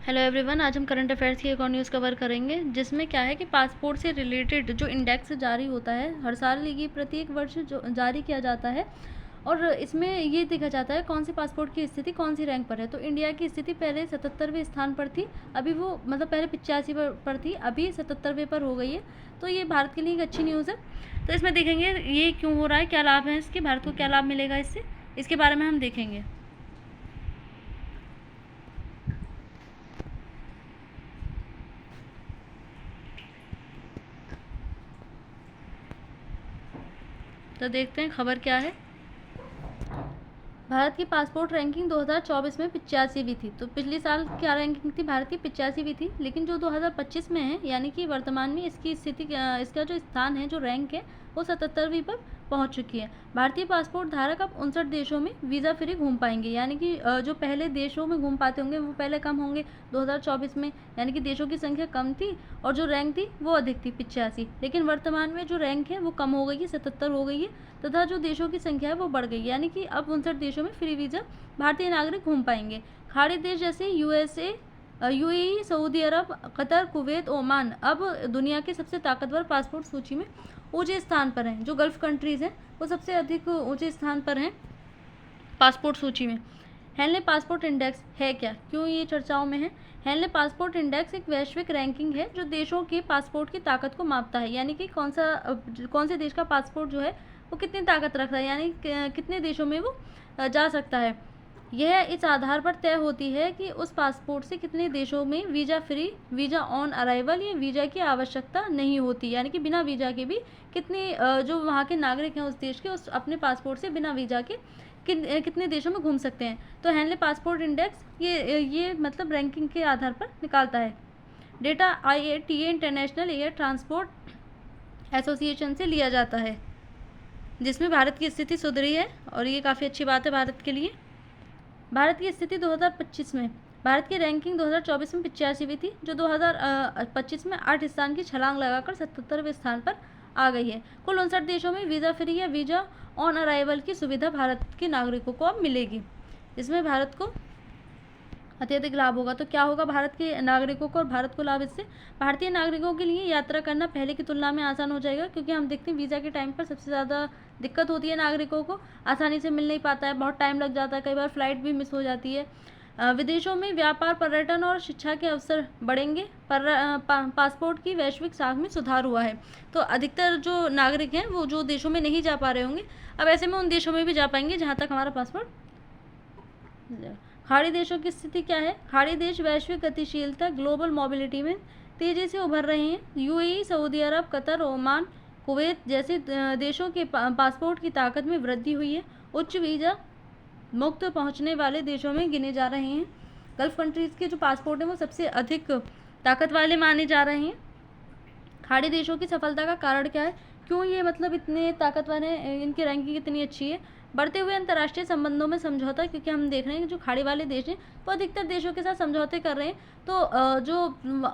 Hello everyone, आज हम current affairs की एक और न्यूज़ कवर करेंगे जिसमें क्या है कि पासपोर्ट से रिलेटेड जो इंडेक्स जारी होता है हर साल, ये प्रत्येक वर्ष जो जारी किया जाता है और इसमें ये देखा जाता है कौन सी पासपोर्ट की स्थिति कौन सी रैंक पर है। तो इंडिया की स्थिति पहले 77वें स्थान पर थी, अभी वो मतलब पहले 85 पर थी, अभी 77वें पर हो गई है। तो ये भारत के लिए एक अच्छी न्यूज़ है। तो इसमें देखेंगे ये क्यों हो रहा है, क्या लाभ है इसके, भारत को क्या लाभ मिलेगा इससे, इसके बारे में हम देखेंगे। तो देखते हैं खबर क्या है। भारत की पासपोर्ट रैंकिंग 2024 में 85वीं थी। तो पिछले साल क्या रैंकिंग थी भारत की? 85वीं थी। लेकिन जो 2025 में है, यानी कि वर्तमान में इसकी स्थिति, इसका जो स्थान है, जो रैंक है, वो 77वीं पर पहुंच चुकी है। भारतीय पासपोर्ट धारक अब 59 देशों में वीज़ा फ्री घूम पाएंगे, यानी कि जो पहले देशों में घूम पाते होंगे वो पहले कम होंगे 2024 में, यानी कि देशों की संख्या कम थी और जो रैंक थी वो अधिक थी 85। लेकिन वर्तमान में जो रैंक है वो कम हो गई है, 77 हो गई है, तथा जो देशों की संख्या है वो बढ़ गई, यानी कि अब 59 देशों में फ्री वीज़ा भारतीय नागरिक घूम पाएंगे। खाड़ी देश जैसे यूएसए, यूएई, सऊदी अरब, कतर, कुवैत, ओमान अब दुनिया के सबसे ताकतवर पासपोर्ट सूची में ऊंचे स्थान पर हैं। जो गल्फ कंट्रीज़ हैं वो सबसे अधिक ऊंचे स्थान पर हैं पासपोर्ट सूची में। हेनले पासपोर्ट इंडेक्स है क्या, क्यों ये चर्चाओं में है? हेनले पासपोर्ट इंडेक्स एक वैश्विक रैंकिंग है जो देशों के पासपोर्ट की ताकत को मापता है, यानी कि कौन से देश का पासपोर्ट जो है वो कितनी ताकत रख रहा है, यानी कितने देशों में वो जा सकता है। यह इस आधार पर तय होती है कि उस पासपोर्ट से कितने देशों में visa free, visa on arrival या वीज़ा की आवश्यकता नहीं होती, यानी कि बिना वीज़ा के भी कितने जो वहाँ के नागरिक हैं उस देश के, उस अपने पासपोर्ट से बिना वीज़ा के कितने देशों में घूम सकते हैं। तो हेनले पासपोर्ट इंडेक्स ये मतलब रैंकिंग के आधार पर निकालता है। Data IATA international air transport association से लिया जाता है, जिसमें भारत की स्थिति सुधरी है और ये काफ़ी अच्छी बात है भारत के लिए। भारत की स्थिति 2025 में, भारत की रैंकिंग 2024 में 85वीं थी, जो 2025 में 8 स्थान की छलांग लगाकर 77वें स्थान पर आ गई है। कुल 59 देशों में वीज़ा फ्री या वीज़ा ऑन अराइवल की सुविधा भारत के नागरिकों को अब मिलेगी, जिसमें भारत को अत्यधिक लाभ होगा। तो क्या होगा भारत के नागरिकों को और भारत को लाभ? इससे भारतीय नागरिकों के लिए यात्रा करना पहले की तुलना में आसान हो जाएगा, क्योंकि हम देखते हैं वीज़ा के टाइम पर सबसे ज़्यादा दिक्कत होती है, नागरिकों को आसानी से मिल नहीं पाता है, बहुत टाइम लग जाता है, कई बार फ्लाइट भी मिस हो जाती है। विदेशों में व्यापार, पर्यटन और शिक्षा के अवसर बढ़ेंगे। पासपोर्ट की वैश्विक साख में सुधार हुआ है। तो अधिकतर जो नागरिक हैं वो जो देशों में नहीं जा पा रहे होंगे, अब ऐसे में उन देशों में भी जा पाएंगे जहाँ तक हमारा पासपोर्ट। खाड़ी देशों की स्थिति क्या है? खाड़ी देश वैश्विक गतिशीलता, ग्लोबल मोबिलिटी में तेजी से उभर रहे हैं। यूएई, सऊदी अरब, कतर, ओमान, कुवैत जैसे देशों के पासपोर्ट की ताकत में वृद्धि हुई है। उच्च वीज़ा मुक्त पहुंचने वाले देशों में गिने जा रहे हैं। गल्फ कंट्रीज़ के जो पासपोर्ट हैं वो सबसे अधिक ताकत वाले माने जा रहे हैं। खाड़ी देशों की सफलता का कारण क्या है, क्यों ये मतलब इतने ताकतवर हैं, इनकी रैंकिंग इतनी अच्छी है? बढ़ते हुए अंतर्राष्ट्रीय संबंधों में समझौता, क्योंकि हम देख रहे हैं कि जो खाड़ी वाले देश हैं वो अधिकतर देशों के साथ समझौते कर रहे हैं, तो जो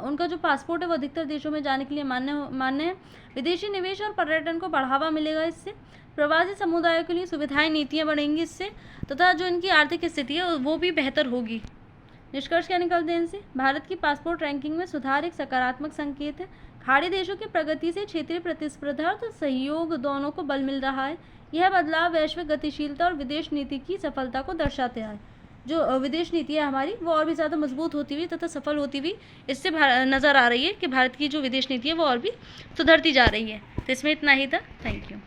उनका जो पासपोर्ट है वो अधिकतर देशों में जाने के लिए मान्य है। विदेशी निवेश और पर्यटन को बढ़ावा मिलेगा इससे। प्रवासी समुदायों के लिए सुविधाएं, नीतियाँ बढ़ेंगी इससे, तथा जो इनकी आर्थिक स्थिति है वो भी बेहतर होगी। निष्कर्ष क्या निकलते हैं इनसे? भारत की पासपोर्ट रैंकिंग में सुधार एक सकारात्मक संकेत है। खाड़ी देशों की प्रगति से क्षेत्रीय प्रतिस्पर्धा और सहयोग दोनों को बल मिल रहा है। यह बदलाव वैश्विक गतिशीलता और विदेश नीति की सफलता को दर्शाते हैं। जो विदेश नीति है हमारी वो और भी ज़्यादा मजबूत होती हुई तथा सफल होती हुई इससे नज़र आ रही है कि भारत की जो विदेश नीति है वो और भी सुधरती जा रही है। तो इसमें इतना ही था। Thank you.